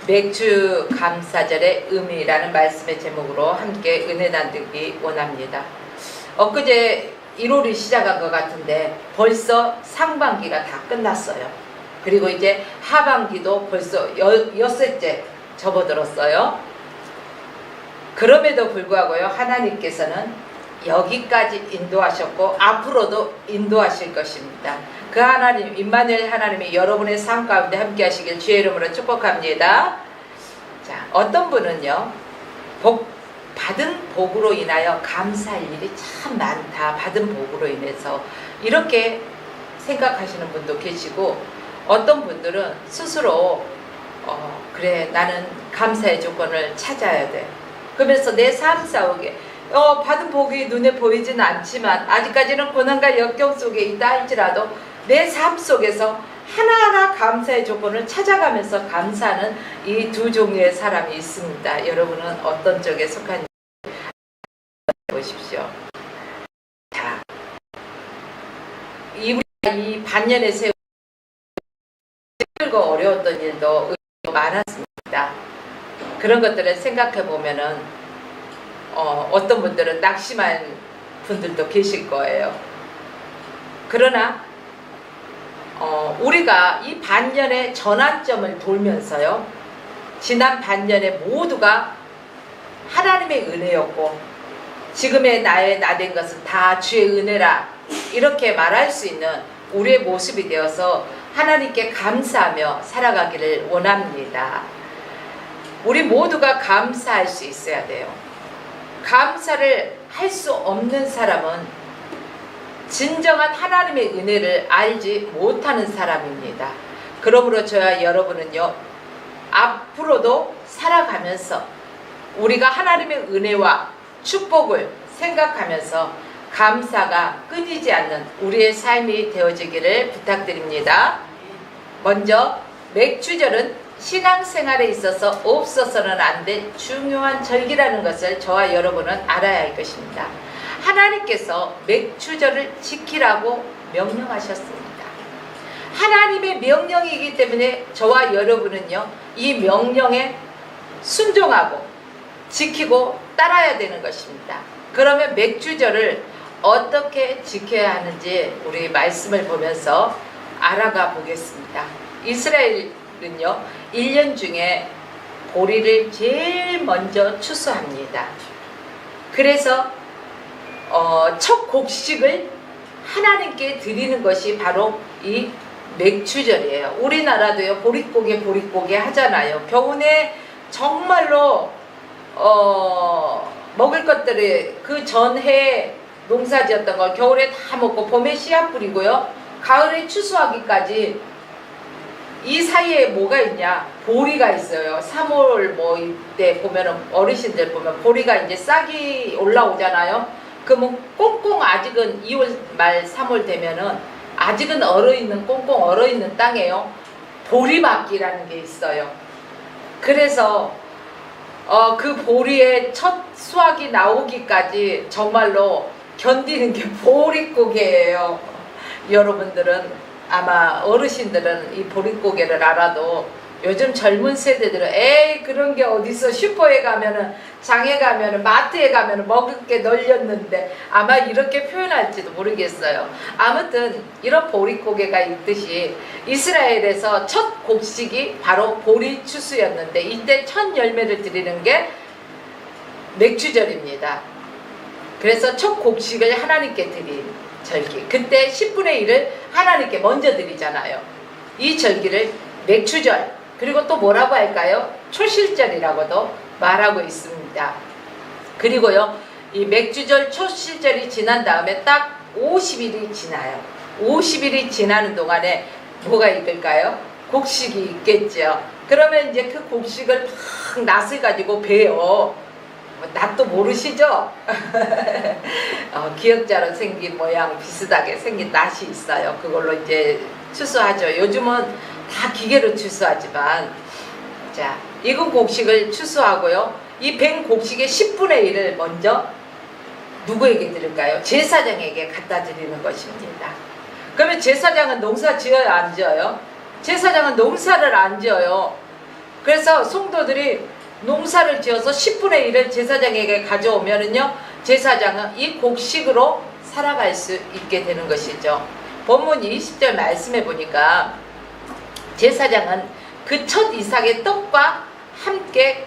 맥주 감사절의 의미라는 말씀의 제목으로 함께 은혜 나누기 원합니다. 엊그제 1월이 시작한 것 같은데 벌써 상반기가 다 끝났어요. 그리고 이제 하반기도 벌써 엿새째 접어들었어요. 그럼에도 불구하고요, 하나님께서는 여기까지 인도하셨고 앞으로도 인도하실 것입니다. 그 하나님, 임마누엘 하나님이 여러분의 삶 가운데 함께 하시길 주의 이름으로 축복합니다. 자, 어떤 분은요, 받은 복으로 인하여 감사할 일이 참 많다. 받은 복으로 인해서 이렇게 생각하시는 분도 계시고, 어떤 분들은 스스로 그래, 나는 감사의 조건을 찾아야 돼. 그러면서 내 삶 싸우게 받은 복이 눈에 보이지는 않지만 아직까지는 고난과 역경 속에 있다 할지라도 내 삶 속에서 하나하나 감사의 조건을 찾아가면서 감사하는 이 두 종류의 사람이 있습니다. 여러분은 어떤 쪽에 속한지 보십시오. 자, 이 반년의 세월 힘들고 어려웠던 일도 많았습니다. 그런 것들을 생각해 보면은 어떤 분들은 낙심한 분들도 계실 거예요. 그러나 우리가 이 반년의 전환점을 돌면서요, 지난 반년에 모두가 하나님의 은혜였고 지금의 나의 나된 것은 다 주의 은혜라 이렇게 말할 수 있는 우리의 모습이 되어서 하나님께 감사하며 살아가기를 원합니다. 우리 모두가 감사할 수 있어야 돼요. 감사를 할 수 없는 사람은 진정한 하나님의 은혜를 알지 못하는 사람입니다. 그러므로 저와 여러분은요, 앞으로도 살아가면서 우리가 하나님의 은혜와 축복을 생각하면서 감사가 끊이지 않는 우리의 삶이 되어지기를 부탁드립니다. 먼저 맥주절은 신앙생활에 있어서 없어서는 안 될 중요한 절기라는 것을 저와 여러분은 알아야 할 것입니다. 하나님께서 맥주절을 지키라고 명령하셨습니다. 하나님의 명령이기 때문에 저와 여러분은요, 이 명령에 순종하고 지키고 따라야 되는 것입니다. 그러면 맥주절을 어떻게 지켜야 하는지 우리 말씀을 보면서 알아가 보겠습니다. 이스라엘은요, 1년 중에 보리를 제일 먼저 추수합니다. 그래서 첫 곡식을 하나님께 드리는 것이 바로 이 맥주절이에요. 우리나라도요, 보릿고개 하잖아요. 겨우내 정말로 먹을 것들을 그 전해 농사 지었던 걸 겨울에 다 먹고 봄에 씨앗 뿌리고요, 가을에 추수하기까지 이 사이에 뭐가 있냐? 보리가 있어요. 3월 뭐 이때 보면은 어르신들 보면 보리가 이제 싹이 올라오잖아요. 그러면 꽁꽁 아직은 2월 말 3월 되면은 아직은 얼어있는, 꽁꽁 얼어있는 땅에요, 보리막기라는 게 있어요. 그래서 그 보리의 첫 수확이 나오기까지 정말로 견디는 게 보릿고개예요. 여러분들은 아마 어르신들은 이 보릿고개를 알아도 요즘 젊은 세대들은 에이 그런 게 어디서, 슈퍼에 가면은, 장에 가면은, 마트에 가면은 먹을 게 널렸는데, 아마 이렇게 표현할지도 모르겠어요. 아무튼 이런 보릿고개가 있듯이 이스라엘에서 첫 곡식이 바로 보리 추수였는데, 이때 첫 열매를 드리는 게 맥주절입니다. 그래서 첫 곡식을 하나님께 드린 절기, 그때 10분의 1을 하나님께 먼저 드리잖아요. 이 절기를 맥주절, 그리고 또 뭐라고 할까요? 초실절이라고도 말하고 있습니다. 그리고요, 이 맥주절 초실절이 지난 다음에 딱 50일이 지나요. 50일이 지나는 동안에 뭐가 있을까요? 곡식이 있겠죠. 그러면 이제 그 곡식을 막 낫을 가지고 베어, 낫도 모르시죠? 기역자로 생긴 모양 비슷하게 생긴 낫이 있어요. 그걸로 이제 추수하죠. 요즘은 다 기계로 추수하지만, 자, 익은 곡식을 추수하고요, 이 벤 곡식의 10분의 1을 먼저 누구에게 드릴까요? 제사장에게 갖다 드리는 것입니다. 그러면 제사장은 농사 지어요, 안 지어요? 제사장은 농사를 안 지어요. 그래서 성도들이 농사를 지어서 10분의 1을 제사장에게 가져오면은요, 제사장은 이 곡식으로 살아갈 수 있게 되는 것이죠. 본문 20절 말씀해 보니까 제사장은 그 첫 이삭의 떡과 함께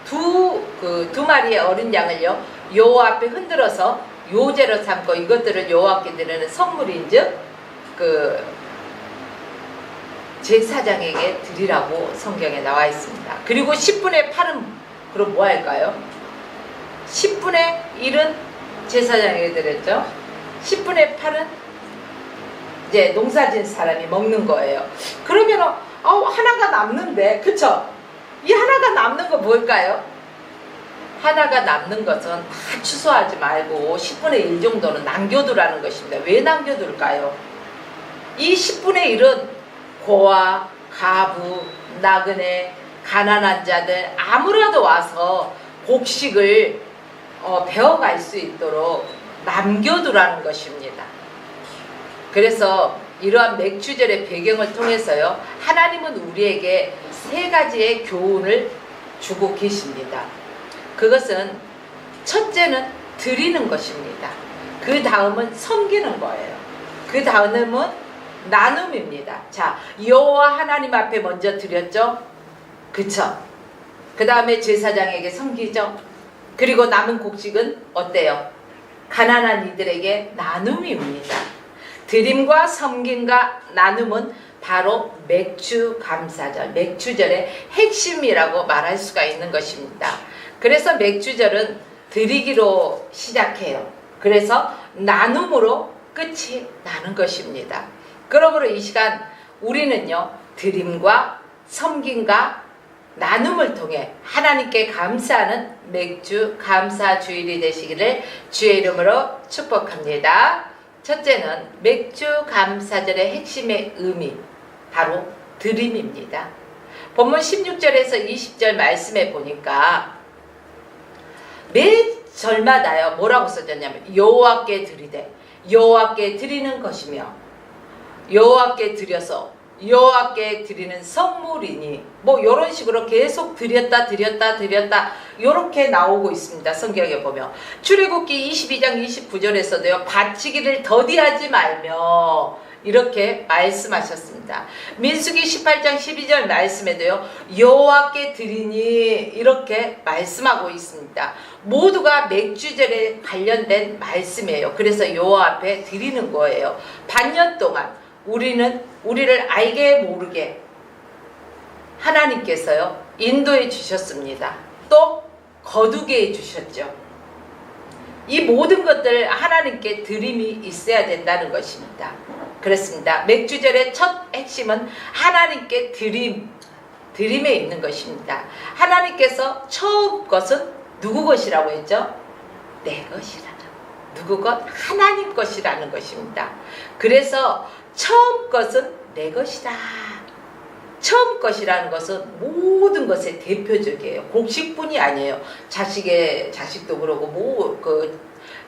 두 마리의 어린 양을요, 여호와 앞에 흔들어서 요제로 삼고 이것들을 여호와께 드리는 선물인즉 제사장에게 드리라고 성경에 나와 있습니다. 그리고 10분의 8은 그럼 뭐 할까요? 10분의 1은 제사장에게 드렸죠. 10분의 8은 이제 농사진 사람이 먹는 거예요. 그러면 하나가 남는데, 그쵸? 이 하나가 남는 거 뭘까요? 하나가 남는 것은 다 취소하지 말고 10분의 1 정도는 남겨두라는 것입니다. 왜 남겨둘까요? 이 10분의 1은 고아, 가부, 나그네, 가난한 자들 아무라도 와서 곡식을 배워갈 수 있도록 남겨두라는 것입니다. 그래서 이러한 맥주절의 배경을 통해서요, 하나님은 우리에게 세 가지의 교훈을 주고 계십니다. 그것은 첫째는 드리는 것입니다. 그 다음은 섬기는 거예요. 그 다음은 나눔입니다. 자, 여호와 하나님 앞에 먼저 드렸죠? 그쵸? 그 다음에 제사장에게 섬기죠? 그리고 남은 곡식은 어때요? 가난한 이들에게 나눔입니다. 드림과 섬김과 나눔은 바로 맥주 감사절, 맥주절의 핵심이라고 말할 수가 있는 것입니다. 그래서 맥주절은 드리기로 시작해요. 그래서 나눔으로 끝이 나는 것입니다. 그러므로 이 시간 우리는요, 드림과 섬김과 나눔을 통해 하나님께 감사하는 맥주 감사 주일이 되시기를 주의 이름으로 축복합니다. 첫째는 맥주 감사절의 핵심의 의미, 바로 드림입니다. 본문 16절에서 20절 말씀에 보니까 매 절마다요, 뭐라고 써졌냐면 여호와께 드리되, 여호와께 드리는 것이며 여호와께 드려서 여호와께 드리는 선물이니, 뭐 이런 식으로 계속 드렸다 이렇게 나오고 있습니다. 성경에 보면 출애굽기 22장 29절에서도요 바치기를 더디하지 말며 이렇게 말씀하셨습니다. 민수기 18장 12절 말씀에도요 여호와께 드리니 이렇게 말씀하고 있습니다. 모두가 맥주절에 관련된 말씀이에요. 그래서 여호와 앞에 드리는 거예요. 반년 동안 우리를 알게 모르게 하나님께서요 인도해 주셨습니다. 또 거두게 해 주셨죠. 이 모든 것들 하나님께 드림이 있어야 된다는 것입니다. 그렇습니다. 맥주절의 첫 핵심은 하나님께 드림에 있는 것입니다. 하나님께서 처음 것은 누구 것이라고 했죠? 내 것이라. 누구 것? 하나님 것이라는 것입니다. 그래서 처음 것은 내 것이다. 처음 것이라는 것은 모든 것의 대표적이에요. 곡식뿐이 아니에요. 자식도 그러고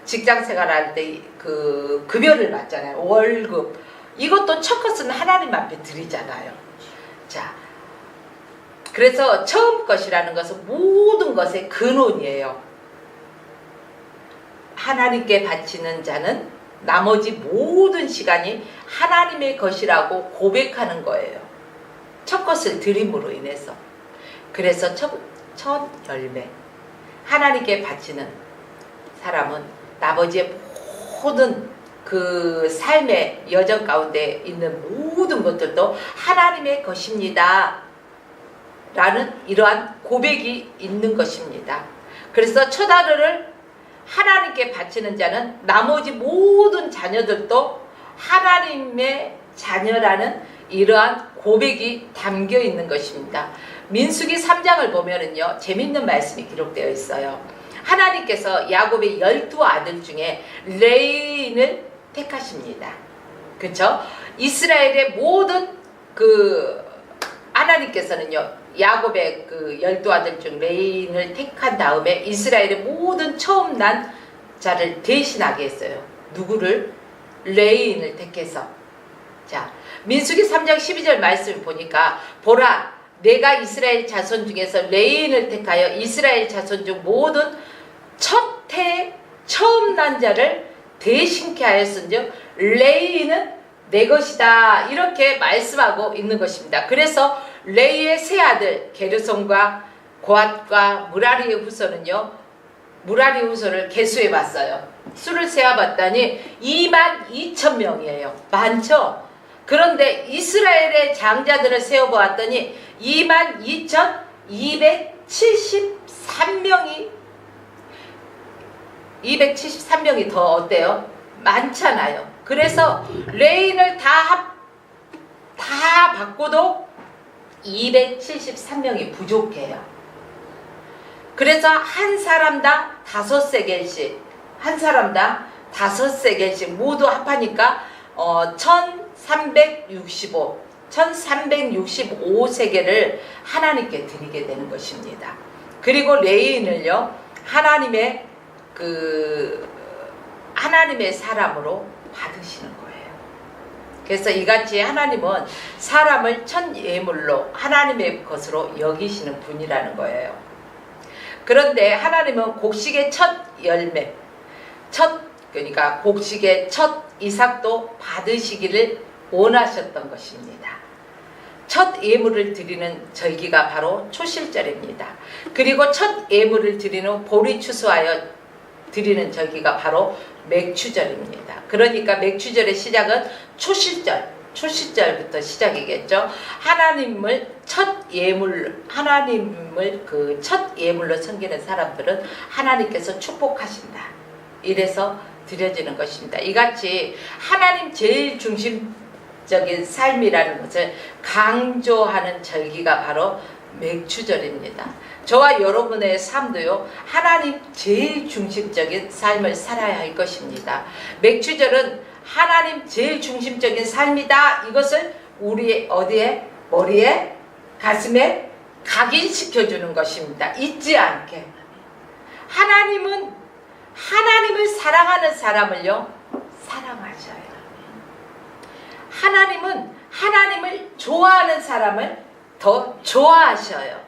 직장 생활할 때 급여를 받잖아요. 월급. 이것도 첫 것은 하나님 앞에 드리잖아요. 자, 그래서 처음 것이라는 것은 모든 것의 근원이에요. 하나님께 바치는 자는 나머지 모든 시간이 하나님의 것이라고 고백하는 거예요. 첫 것을 드림으로 인해서. 그래서 첫 열매, 하나님께 바치는 사람은 나머지의 모든 그 삶의 여정 가운데 있는 모든 것들도 하나님의 것입니다 라는 이러한 고백이 있는 것입니다. 그래서 첫 하루를 하나님께 바치는 자는 나머지 모든 자녀들도 하나님의 자녀라는 이러한 고백이 담겨 있는 것입니다. 민수기 3장을 보면은요 재밌는 말씀이 기록되어 있어요. 하나님께서 야곱의 12아들 중에 레인을 택하십니다. 그렇죠? 이스라엘의 모든 하나님께서는요 야곱의 12아들 중 레인을 택한 다음에 이스라엘의 모든 처음 난 자를 대신하게 했어요. 누구를? 레인을 택해서. 자, 민수기 3장 12절 말씀을 보니까 보라, 내가 이스라엘 자손 중에서 레인을 택하여 이스라엘 자손 중 모든 첫 해 처음 난 자를 대신케 하였은즉 레이는 내 것이다, 이렇게 말씀하고 있는 것입니다. 그래서 레이의 세 아들 게르손과 고앗과 무라리의 후손은요, 무라리 후손을 계수해 봤어요. 수를 세어 봤더니 22,000명이에요. 많죠? 그런데 이스라엘의 장자들을 세어 보았더니 22,273명이 더 어때요? 많잖아요. 그래서 레인을 다 바꿔도 273명이 부족해요. 그래서 한 사람당 5세겔씩, 한 사람당 5세겔씩 모두 합하니까 1365세겔을 하나님께 드리게 되는 것입니다. 그리고 레인을요, 하나님의 사람으로 받으시는 거예요. 그래서 이같이 하나님은 사람을 첫 예물로 하나님의 것으로 여기시는 분이라는 거예요. 그런데 하나님은 곡식의 첫 열매, 그러니까 곡식의 첫 이삭도 받으시기를 원하셨던 것입니다. 첫 예물을 드리는 절기가 바로 초실절입니다. 그리고 첫 예물을 드리는 보리 추수하여 드리는 절기가 바로 맥추절입니다. 그러니까 맥추절의 시작은 초실절부터 시작이겠죠. 하나님을 첫 예물로 섬기는 사람들은 하나님께서 축복하신다, 이래서 드려지는 것입니다. 이같이 하나님 제일 중심적인 삶이라는 것을 강조하는 절기가 바로 맥추절입니다. 저와 여러분의 삶도요, 하나님 제일 중심적인 삶을 살아야 할 것입니다. 맥추절은 하나님 제일 중심적인 삶이다, 이것을 우리의 어디에? 머리에, 가슴에 각인시켜주는 것입니다. 잊지 않게. 하나님을 사랑하는 사람을요, 사랑하셔요. 하나님은 하나님을 좋아하는 사람을 더 좋아하셔요.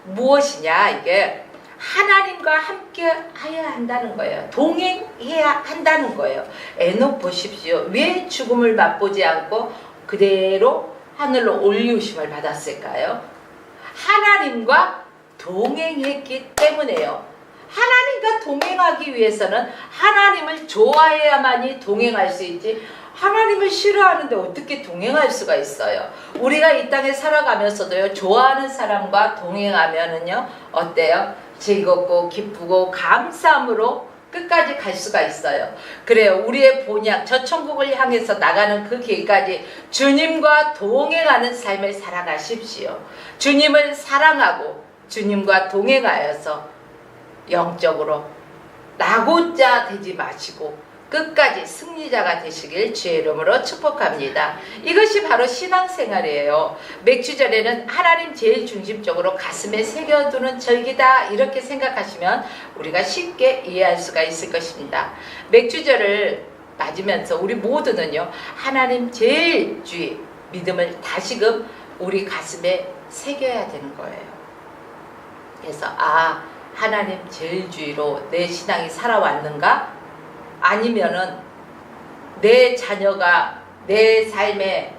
무엇이냐, 이게 하나님과 함께 해야 한다는 거예요. 동행해야 한다는 거예요. 에녹 보십시오. 왜 죽음을 맛보지 않고 그대로 하늘로 올리우심을 받았을까요? 하나님과 동행했기 때문에요. 하나님과 동행하기 위해서는 하나님을 좋아해야만이 동행할 수 있지, 하나님을 싫어하는데 어떻게 동행할 수가 있어요? 우리가 이 땅에 살아가면서도요, 좋아하는 사람과 동행하면은요, 어때요? 즐겁고 기쁘고 감사함으로 끝까지 갈 수가 있어요. 그래요. 우리의 본향, 저 천국을 향해서 나가는 그 길까지 주님과 동행하는 삶을 살아가십시오. 주님을 사랑하고 주님과 동행하여서 영적으로 낙오자 되지 마시고 끝까지 승리자가 되시길 주의 이름으로 축복합니다. 이것이 바로 신앙생활이에요. 맥추절에는 하나님 제일 중심적으로 가슴에 새겨두는 절기다, 이렇게 생각하시면 우리가 쉽게 이해할 수가 있을 것입니다. 맥추절을 맞으면서 우리 모두는요, 하나님 제일주의 믿음을 다시금 우리 가슴에 새겨야 되는 거예요. 그래서 하나님 제일주의로 내 신앙이 살아왔는가? 아니면은 내 자녀가 내 삶의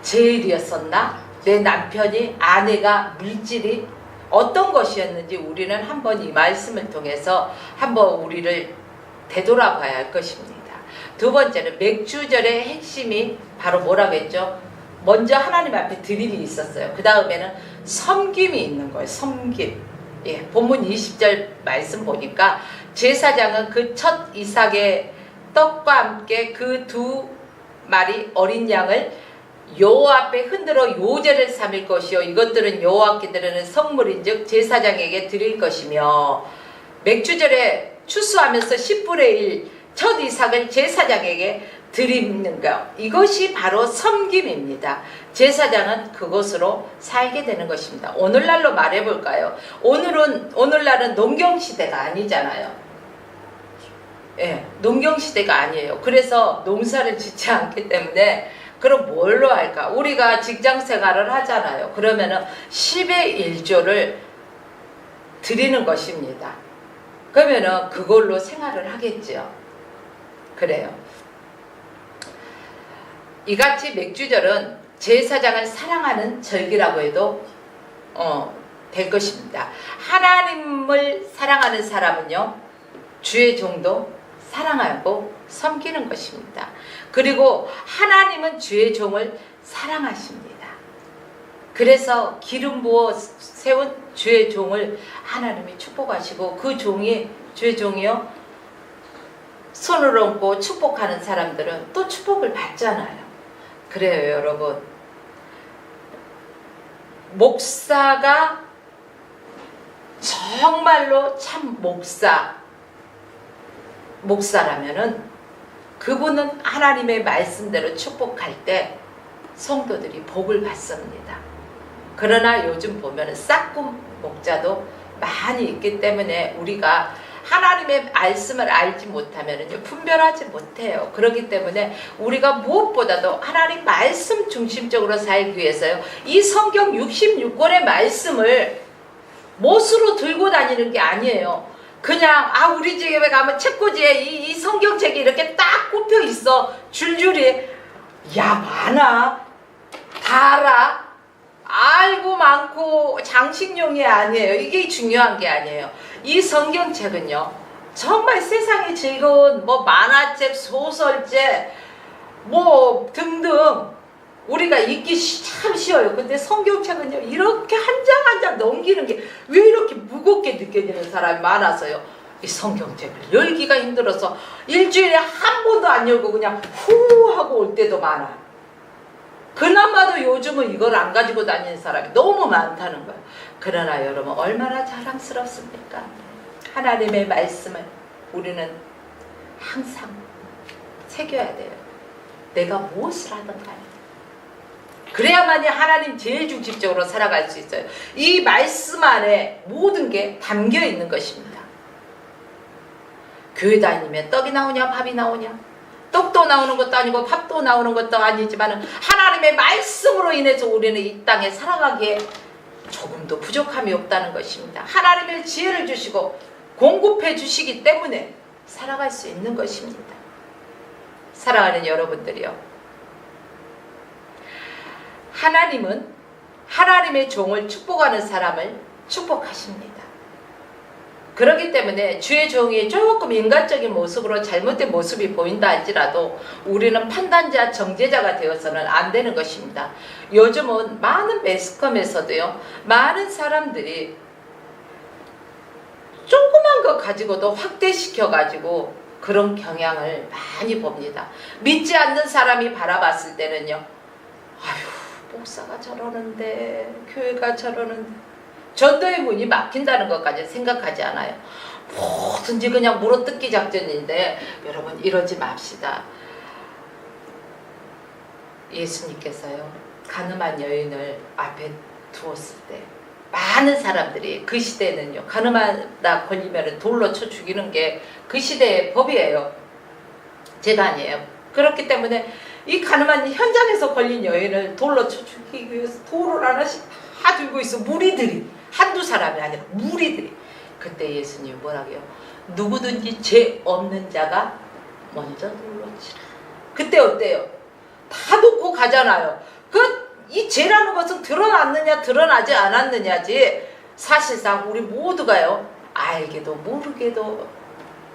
제일이었었나? 내 남편이, 아내가, 물질이 어떤 것이었는지 우리는 한번 이 말씀을 통해서 한번 우리를 되돌아봐야 할 것입니다. 두 번째는 맥추절의 핵심이 바로 뭐라고 했죠? 먼저 하나님 앞에 드림이 있었어요. 그 다음에는 섬김이 있는 거예요. 섬김. 예, 본문 20절 말씀 보니까 제사장은 그 첫 이삭의 떡과 함께 그 2마리 어린 양을 여호와 앞에 흔들어 요제를 삼을 것이요, 이것들은 여호와께 드리는 성물인즉 제사장에게 드릴 것이며, 맥추절에 추수하면서 10분의 1 첫 이삭을 제사장에게 드리는 것, 이것이 바로 섬김입니다. 제사장은 그것으로 살게 되는 것입니다. 오늘날로 말해볼까요? 오늘날은 농경시대가 아니잖아요. 예, 농경시대가 아니에요. 그래서 농사를 짓지 않기 때문에 그럼 뭘로 할까? 우리가 직장 생활을 하잖아요. 그러면은 10의 1조를 드리는 것입니다. 그러면은 그걸로 생활을 하겠죠. 그래요. 이같이 맥주절은 제사장을 사랑하는 절기라고 해도 될 것입니다. 하나님을 사랑하는 사람은요, 주의 종도 사랑하고 섬기는 것입니다. 그리고 하나님은 주의 종을 사랑하십니다. 그래서 기름 부어 세운 주의 종을 하나님이 축복하시고, 그 종이, 주의 종이요, 손을 얹고 축복하는 사람들은 또 축복을 받잖아요. 그래요, 여러분. 목사가 정말로 참 목사라면은 그분은 하나님의 말씀대로 축복할 때 성도들이 복을 받습니다. 그러나 요즘 보면은 싹군 목자도 많이 있기 때문에 우리가 하나님의 말씀을 알지 못하면은요, 분별하지 못해요. 그렇기 때문에 우리가 무엇보다도 하나님 말씀 중심적으로 살기 위해서요, 이 성경 66권의 말씀을 못으로 들고 다니는 게 아니에요. 그냥 우리 집에 가면 책꽂이에 이 성경책이 이렇게 딱 꼽혀 있어. 줄줄이. 야, 많아. 다 알아. 알고 많고 장식용이 아니에요. 이게 중요한 게 아니에요. 이 성경책은요, 정말 세상에 즐거운 만화책, 소설책 등등 우리가 읽기 참 쉬워요. 근데 성경책은요, 이렇게 한 장 한 장 넘기는 게 왜 이렇게 무겁게 느껴지는 사람이 많아서요, 이 성경책을 열기가 힘들어서 일주일에 한 번도 안 열고 그냥 후 하고 올 때도 많아. 그나마도 요즘은 이걸 안 가지고 다니는 사람이 너무 많다는 거예요. 그러나 여러분, 얼마나 자랑스럽습니까? 하나님의 말씀을 우리는 항상 새겨야 돼요. 내가 무엇을 하든 간에. 그래야만이 하나님 제일 중심적으로 살아갈 수 있어요. 이 말씀 안에 모든 게 담겨 있는 것입니다. 교회 다니면 떡이 나오냐 밥이 나오냐, 떡도 나오는 것도 아니고 밥도 나오는 것도 아니지만 하나님의 말씀으로 인해서 우리는 이 땅에 살아가기에 조금도 부족함이 없다는 것입니다. 하나님의 지혜를 주시고 공급해 주시기 때문에 살아갈 수 있는 것입니다. 사랑하는 여러분들이요, 하나님은 하나님의 종을 축복하는 사람을 축복하십니다. 그렇기 때문에 주의 종이 조금 인간적인 모습으로 잘못된 모습이 보인다 할지라도 우리는 판단자, 정죄자가 되어서는 안 되는 것입니다. 요즘은 많은 매스컴에서도요, 많은 사람들이 조그만 거 가지고도 확대시켜 가지고 그런 경향을 많이 봅니다. 믿지 않는 사람이 바라봤을 때는요, 아휴, 목사가 저러는데, 교회가 저러는데, 전도의 문이 막힌다는 것까지 생각하지 않아요. 뭐든지 그냥 물어뜯기 작전인데, 여러분 이러지 맙시다. 예수님께서요, 가늠한 여인을 앞에 두었을 때 많은 사람들이, 그 시대는요, 가늠하다 걸리면 돌로 쳐 죽이는 게 그 시대의 법이에요. 제가 아니에요. 그렇기 때문에 이 가늠한 현장에서 걸린 여인을 돌로 쳐 죽이기 위해서 돌을 하나씩 다 들고 있어. 무리들이, 한두 사람이 아니라 무리들이. 그때 예수님이 뭐라고요? 누구든지 죄 없는 자가 먼저 돌로 치라. 그때 어때요? 다 놓고 가잖아요. 이 죄라는 것은 드러났느냐 드러나지 않았느냐지, 사실상 우리 모두가요, 알게도 모르게도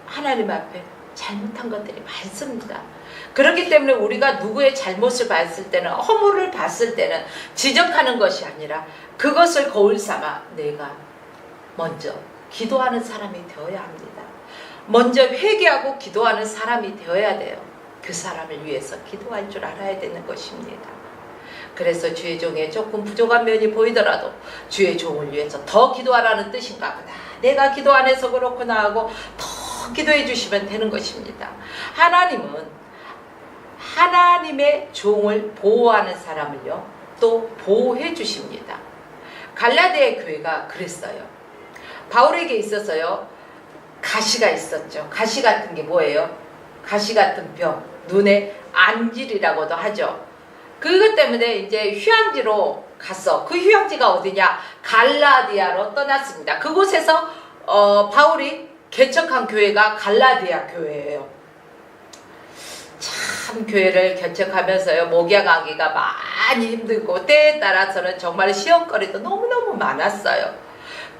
하나님 앞에 잘못한 것들이 많습니다. 그렇기 때문에 우리가 누구의 잘못을 봤을 때는, 허물을 봤을 때는 지적하는 것이 아니라 그것을 거울 삼아 내가 먼저 기도하는 사람이 되어야 합니다. 먼저 회개하고 기도하는 사람이 되어야 돼요. 그 사람을 위해서 기도할 줄 알아야 되는 것입니다. 그래서 주의 종에 조금 부족한 면이 보이더라도 주의 종을 위해서 더 기도하라는 뜻인가 보다, 내가 기도 안 해서 그렇구나 하고 더 기도해 주시면 되는 것입니다. 하나님은 하나님의 종을 보호하는 사람을요, 또 보호해 주십니다. 갈라디아 교회가 그랬어요. 바울에게 있어서요, 가시가 있었죠. 가시 같은 게 뭐예요? 가시 같은 병, 눈의 안질이라고도 하죠. 그것 때문에 이제 휴양지로 갔어. 그 휴양지가 어디냐? 갈라디아로 떠났습니다. 그곳에서 바울이 개척한 교회가 갈라디아 교회예요. 참 교회를 개척하면서요, 목양하기가 많이 힘들고 때에 따라서는 정말 시험거리도 너무너무 많았어요.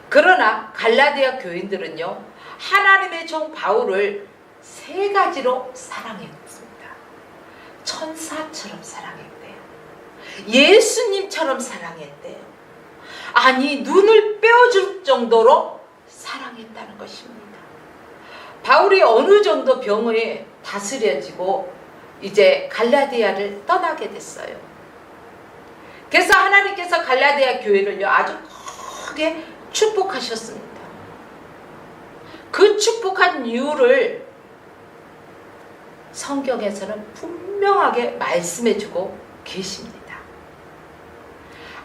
그러나 갈라디아 교인들은요, 하나님의 종 바울을 세 가지로 사랑했습니다. 천사처럼 사랑했대요. 예수님처럼 사랑했대요. 아니, 눈을 빼어줄 정도로 사랑했다는 것입니다. 바울이 어느 정도 병에 다스려지고 이제 갈라디아를 떠나게 됐어요. 그래서 하나님께서 갈라디아 교회를요, 아주 크게 축복하셨습니다. 그 축복한 이유를 성경에서는 분명하게 말씀해주고 계십니다.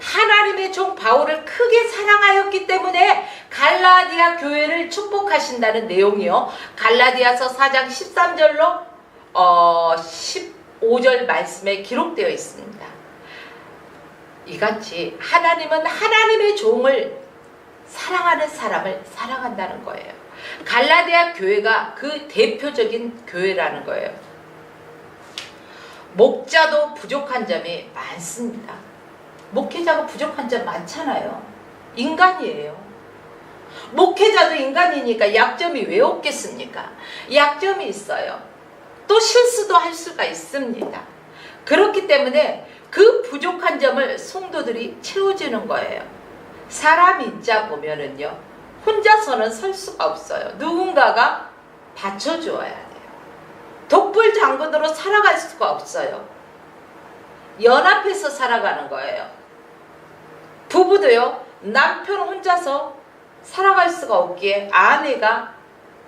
하나님의 종 바울을 크게 사랑하였기 때문에 갈라디아 교회를 축복하신다는 내용이요, 갈라디아서 4장 13절로 15절 말씀에 기록되어 있습니다. 이같이 하나님은 하나님의 종을 사랑하는 사람을 사랑한다는 거예요. 갈라디아 교회가 그 대표적인 교회라는 거예요. 목자도 부족한 점이 많습니다. 목회자가 부족한 점 많잖아요. 인간이에요. 목회자도 인간이니까 약점이 왜 없겠습니까? 약점이 있어요. 또 실수도 할 수가 있습니다. 그렇기 때문에 그 부족한 점을 성도들이 채워주는 거예요. 사람 인자 보면은요, 혼자서는 설 수가 없어요. 누군가가 받쳐주어야 돼요. 독불 장군으로 살아갈 수가 없어요. 연합해서 살아가는 거예요. 부부도요, 남편 혼자서 살아갈 수가 없기에 아내가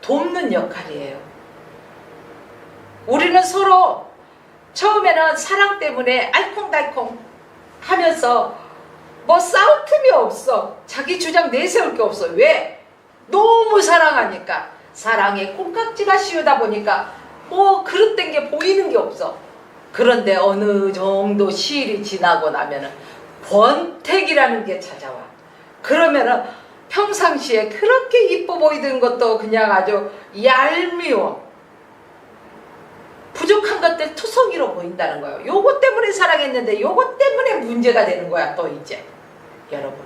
돕는 역할이에요. 우리는 서로 처음에는 사랑 때문에 알콩달콩 하면서 뭐 싸울 틈이 없어. 자기 주장 내세울 게 없어. 왜? 너무 사랑하니까. 사랑에 콩깍지가 씌우다 보니까 뭐 그릇된 게 보이는 게 없어. 그런데 어느 정도 시일이 지나고 나면은 권태기라는 게 찾아와. 그러면은 평상시에 그렇게 이뻐 보이던 것도 그냥 아주 얄미워. 부족한 것들 투성이로 보인다는 거예요. 요것 때문에 사랑했는데 요것 때문에 문제가 되는 거야. 또 이제 여러분,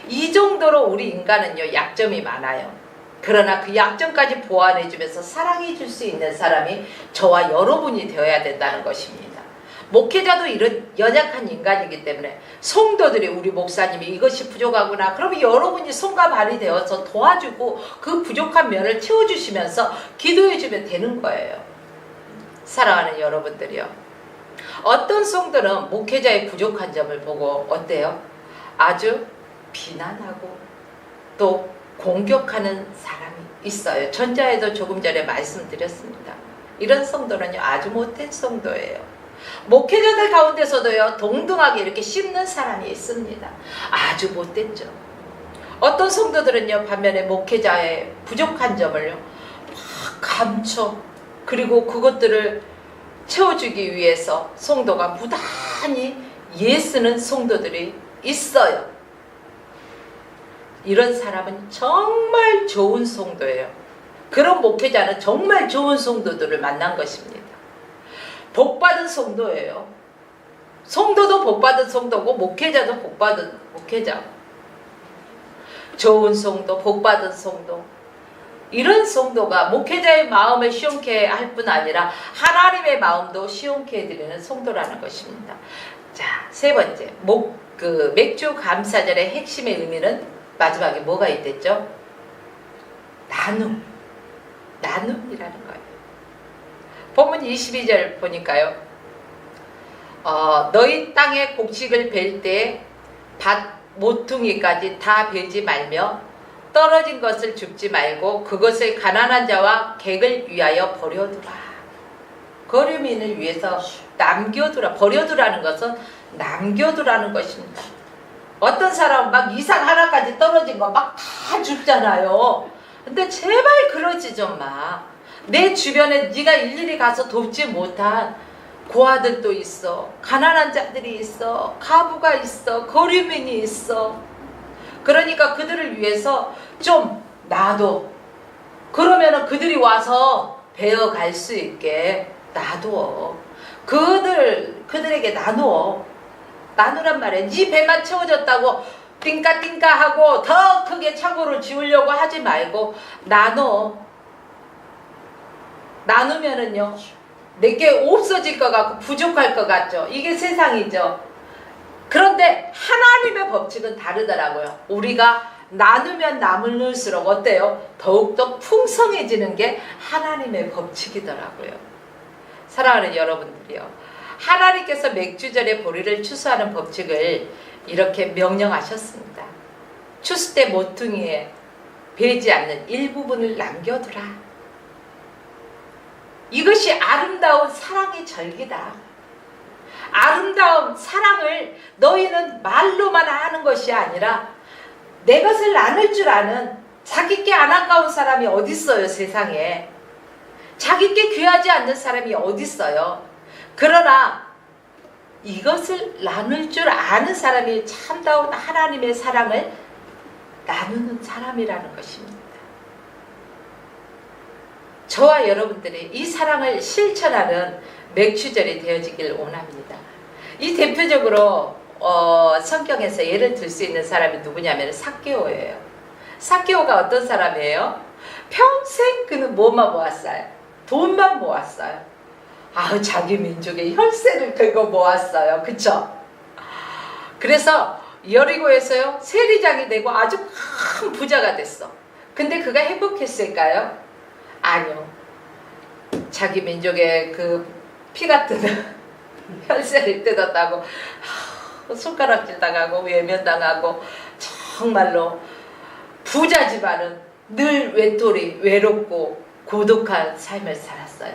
이 정도로 우리 인간은요, 약점이 많아요. 그러나 그 약점까지 보완해 주면서 사랑해 줄 수 있는 사람이 저와 여러분이 되어야 된다는 것입니다. 목회자도 이런 연약한 인간이기 때문에 성도들이, 우리 목사님이 이것이 부족하구나, 그러면 여러분이 손과 발이 되어서 도와주고 그 부족한 면을 채워주시면서 기도해 주면 되는 거예요. 사랑하는 여러분들이요, 어떤 성도는 목회자의 부족한 점을 보고 어때요? 아주 비난하고 또 공격하는 사람이 있어요. 전자에도 조금 전에 말씀드렸습니다. 이런 성도는요, 아주 못된 성도예요. 목회자들 가운데서도요, 동등하게 이렇게 씹는 사람이 있습니다. 아주 못됐죠. 어떤 성도들은요, 반면에 목회자의 부족한 점을요, 막 감춰, 그리고 그것들을 채워주기 위해서 성도가 무단히 애쓰는 성도들이 있어요. 이런 사람은 정말 좋은 성도예요. 그런 목회자는 정말 좋은 성도들을 만난 것입니다. 복받은 성도예요. 성도도 복받은 성도고 목회자도 복받은 목회자. 좋은 성도, 복받은 성도. 이런 성도가 목회자의 마음을 시원케 할 뿐 아니라 하나님의 마음도 시원케 해드리는 성도라는 것입니다. 자, 세 번째, 맥주 감사절의 핵심의 의미는 마지막에 뭐가 있댔죠? 나눔이라는 거예요. 본문 22절 보니까요, 너희 땅에 곡식을 벨 때 밭 모퉁이까지 다 베지 말며 떨어진 것을 줍지 말고 그것을 가난한 자와 객을 위하여 버려두라. 거류민을 위해서 남겨두라. 버려두라는 것은 남겨두라는 것입니다. 어떤 사람은 막 이상 하나까지 떨어진 거 막 다 줍잖아요. 근데 제발 그러지 좀 마. 내 주변에 네가 일일이 가서 돕지 못한 고아들도 있어, 가난한 자들이 있어, 가부가 있어, 거류민이 있어. 그러니까 그들을 위해서 좀 놔둬. 그러면은 그들이 와서 배워갈 수 있게 놔둬. 그들에게 나누란 말이야. 네 배만 채워졌다고 띵까띵까 하고 더 크게 창고를 지으려고 하지 말고 나누면은요, 내게 없어질 것 같고 부족할 것 같죠. 이게 세상이죠. 그런데 하나님의 법칙은 다르더라고요. 우리가 나누면 나눌수록 어때요? 더욱더 풍성해지는 게 하나님의 법칙이더라고요. 사랑하는 여러분들이요, 하나님께서 맥주절에 보리를 추수하는 법칙을 이렇게 명령하셨습니다. 추수 때 모퉁이에 베지 않는 일부분을 남겨두라. 이것이 아름다운 사랑의 절기다. 아름다운 사랑을 너희는 말로만 하는 것이 아니라 내 것을 나눌 줄 아는, 자기께 안 아까운 사람이 어디 있어요, 세상에. 자기께 귀하지 않는 사람이 어디 있어요. 그러나 이것을 나눌 줄 아는 사람이 참다운 하나님의 사랑을 나누는 사람이라는 것입니다. 저와 여러분들이 이 사랑을 실천하는 맥주절이 되어지길 원합니다. 이 대표적으로 성경에서 예를 들 수 있는 사람이 누구냐면 삭개오예요. 삭개오가 어떤 사람이에요? 평생 그는 뭐만 모았어요? 돈만 모았어요. 자기 민족의 혈세를 긁어 모았어요. 그쵸? 그래서 여리고에서요, 세리장이 되고 아주 큰 부자가 됐어. 근데 그가 행복했을까요? 아니요. 자기 민족의 그 피 같은 혈세를 뜯었다고 손가락질 당하고 외면당하고, 정말로 부자 집안은 늘 외롭고 고독한 삶을 살았어요.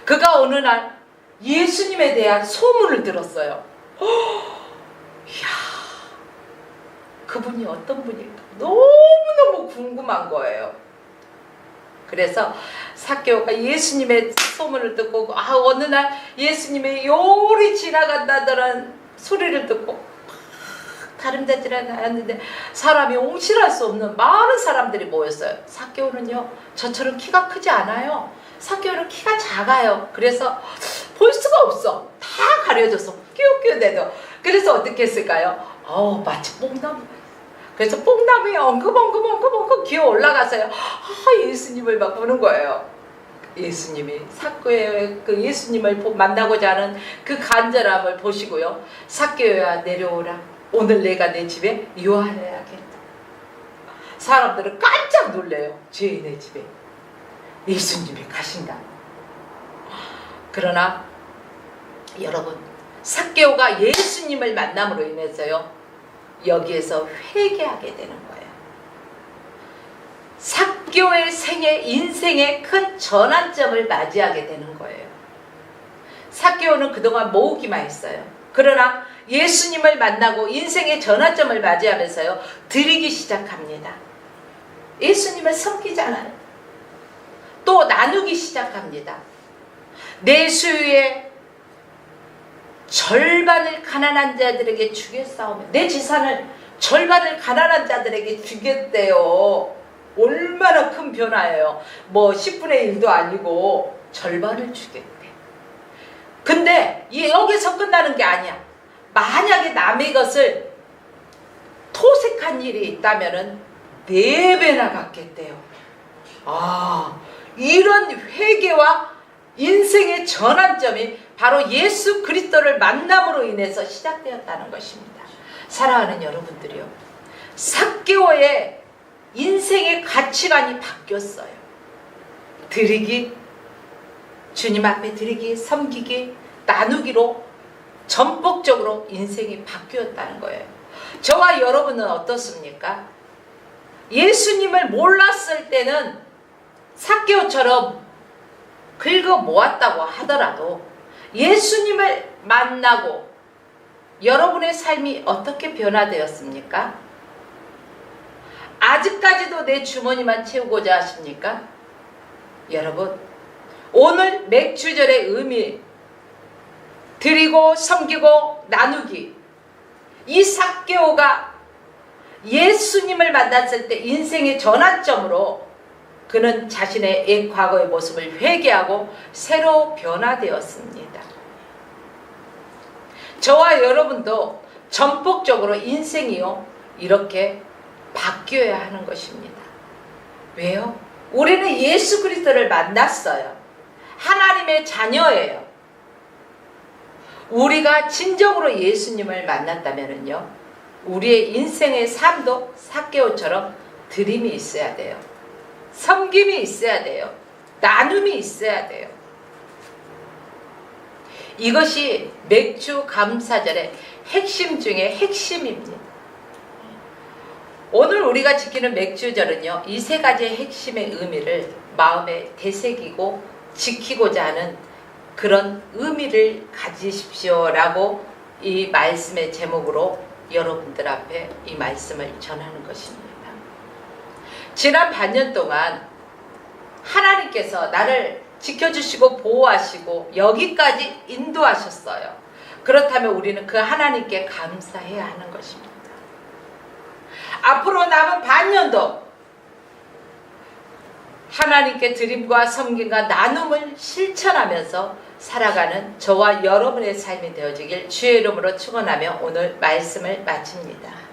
그가 어느 날 예수님에 대한 소문을 들었어요. 이야, 그분이 어떤 분일까 너무너무 궁금한 거예요. 그래서 삭개오가 예수님의 소문을 듣고 어느 날 예수님의 요리 지나간다더란 소리를 듣고 다름되지 않았는데 사람이 옹실할 수 없는 많은 사람들이 모였어요. 삭개오는요, 저처럼 키가 크지 않아요. 삭개오는 키가 작아요. 그래서 볼 수가 없어. 다 가려져서 끼우끼우대도. 그래서 어떻게 했을까요? 마치 뽕나무. 그래서 뽕나무에 엉금엉금 기어 올라가서요, 예수님을 막 보는 거예요. 예수님이 삭개오의 그 예수님을 만나고자 하는 그 간절함을 보시고요, 삭개오야 내려오라. 오늘 내가 내 집에 유하여야겠다. 사람들은 깜짝 놀래요. 죄인의 집에 예수님이 가신다. 그러나 여러분, 삭개오가 예수님을 만남으로 인해서요, 여기에서 회개하게 되는 거예요. 삭개오의 인생의 큰 전환점을 맞이하게 되는 거예요. 삭개오는 그동안 모으기만 했어요. 그러나 예수님을 만나고 인생의 전환점을 맞이하면서요, 드리기 시작합니다. 예수님을 섬기잖아요. 또 나누기 시작합니다. 내 소유의 절반을 가난한 자들에게 주겠사오며, 내 재산을 절반을 가난한 자들에게 주겠대요. 얼마나 큰 변화예요. 10분의 1도 아니고 절반을 주겠대. 근데 여기서 끝나는 게 아니야. 만약에 남의 것을 토색한 일이 있다면은 4배나 갚겠대요. 이런 회개와 인생의 전환점이 바로 예수 그리스도를 만남으로 인해서 시작되었다는 것입니다. 사랑하는 여러분들이요, 삭개오의 인생의 가치관이 바뀌었어요. 드리기, 주님 앞에 드리기, 섬기기, 나누기로 전폭적으로 인생이 바뀌었다는 거예요. 저와 여러분은 어떻습니까? 예수님을 몰랐을 때는 삭개오처럼 긁어 모았다고 하더라도 예수님을 만나고 여러분의 삶이 어떻게 변화되었습니까? 아직까지도 내 주머니만 채우고자 하십니까? 여러분, 오늘 맥주절의 의미, 드리고 섬기고 나누기. 이 삭개오가 예수님을 만났을 때 인생의 전환점으로 그는 자신의 옛 과거의 모습을 회개하고 새로 변화되었습니다. 저와 여러분도 전폭적으로 인생이요 이렇게 바뀌어야 하는 것입니다. 왜요? 우리는 예수 그리스도를 만났어요. 하나님의 자녀예요. 우리가 진정으로 예수님을 만났다면요, 우리의 인생의 삶도 삭개오처럼 드림이 있어야 돼요. 섬김이 있어야 돼요. 나눔이 있어야 돼요. 이것이 맥주 감사절의 핵심 중에 핵심입니다. 오늘 우리가 지키는 맥주절은요, 이 세 가지의 핵심의 의미를 마음에 되새기고 지키고자 하는 그런 의미를 가지십시오라고 이 말씀의 제목으로 여러분들 앞에 이 말씀을 전하는 것입니다. 지난 반년 동안 하나님께서 나를 지켜주시고 보호하시고 여기까지 인도하셨어요. 그렇다면 우리는 그 하나님께 감사해야 하는 것입니다. 앞으로 남은 반년도 하나님께 드림과 섬김과 나눔을 실천하면서 살아가는 저와 여러분의 삶이 되어지길 주의 이름으로 축원하며 오늘 말씀을 마칩니다.